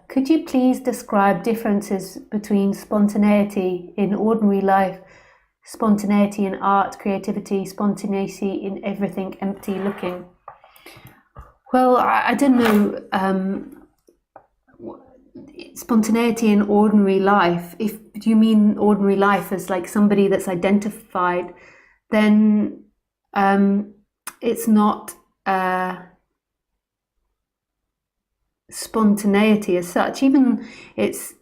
Could you please describe differences between spontaneity in ordinary life, spontaneity in art, creativity, spontaneity in everything empty looking? Well, I don't know. Spontaneity in ordinary life, if you mean ordinary life as like somebody that's identified, then it's not spontaneity as such. Even it's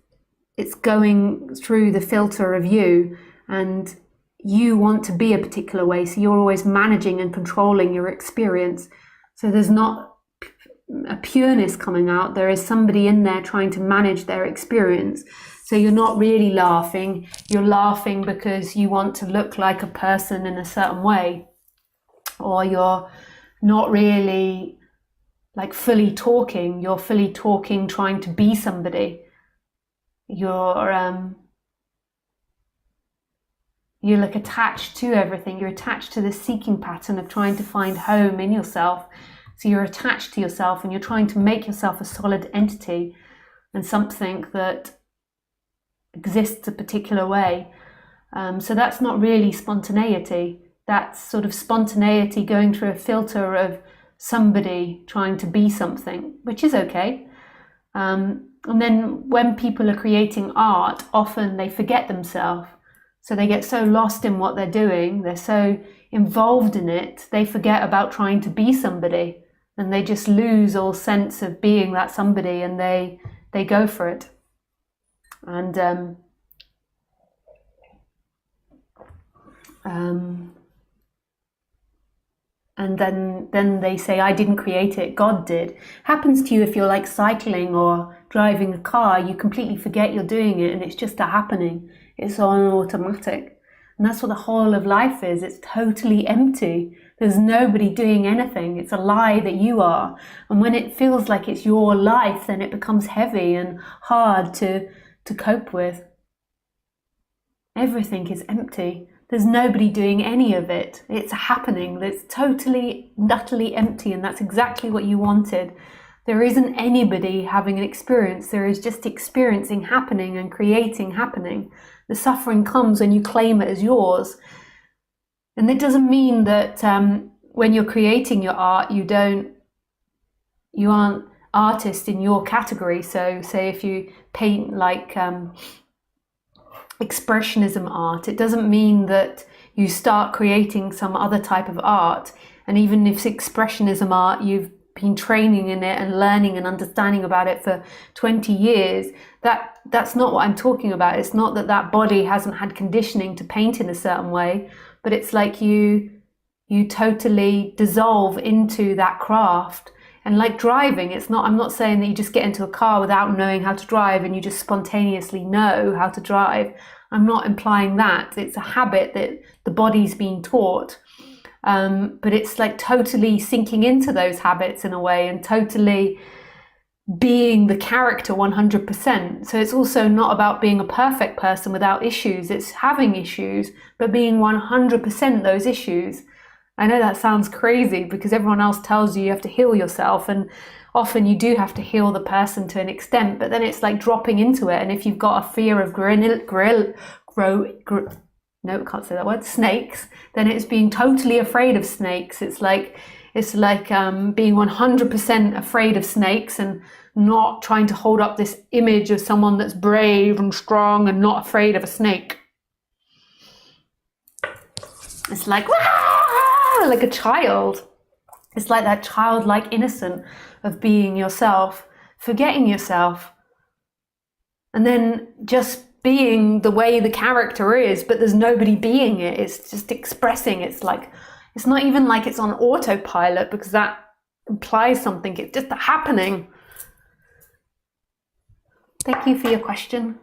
going through the filter of you, and you want to be a particular way, so you're always managing and controlling your experience. So there's not a pureness coming out. There is somebody in there trying to manage their experience. So you're not really laughing. You're laughing because you want to look like a person in a certain way, or you're not really like fully talking. You're fully talking, trying to be somebody. You're like attached to everything. You're attached to the seeking pattern of trying to find home in yourself. So you're attached to yourself and you're trying to make yourself a solid entity and something that exists a particular way. So that's not really spontaneity. That's sort of spontaneity going through a filter of somebody trying to be something, which is okay. And then when people are creating art, often they forget themselves. So they get so lost in what they're doing, they're so involved in it, they forget about trying to be somebody, and they just lose all sense of being that somebody, and they go for it. And then they say, I didn't create it, God did. Happens to you if you're like cycling or driving a car. You completely forget you're doing it and it's just a happening. It's on automatic. And that's what the whole of life is. It's totally empty. There's nobody doing anything. It's a lie that you are. And when it feels like it's your life, then it becomes heavy and hard to cope with. Everything is empty. There's nobody doing any of it. It's a happening that's totally, utterly empty, and that's exactly what you wanted. There isn't anybody having an experience. There is just experiencing happening and creating happening. The suffering comes when you claim it as yours. And it doesn't mean that when you're creating your art, you aren't artist in your category. So say if you paint like expressionism art, it doesn't mean that you start creating some other type of art. And even if it's expressionism art, you've been training in it and learning and understanding about it for 20 years, that's not what I'm talking about. It's not that body hasn't had conditioning to paint in a certain way, but it's like you totally dissolve into that craft. And like driving, I'm not saying that you just get into a car without knowing how to drive and you just spontaneously know how to drive. I'm not implying that. It's a habit that the body's been taught. But it's like totally sinking into those habits in a way and totally being the character 100%. So it's also not about being a perfect person without issues. It's having issues, but being 100% those issues. I know that sounds crazy because everyone else tells you have to heal yourself, and often you do have to heal the person to an extent, but then it's like dropping into it. And if you've got a fear of snakes, then it's being totally afraid of snakes. It's like being 100% afraid of snakes and not trying to hold up this image of someone that's brave and strong and not afraid of a snake. It's like, like a child. It's like that childlike innocence of being yourself, forgetting yourself, and then just being the way the character is, but there's nobody being it. It's just expressing. It's like, it's not even like it's on autopilot, because that implies something. It's just a happening. Thank you for your question.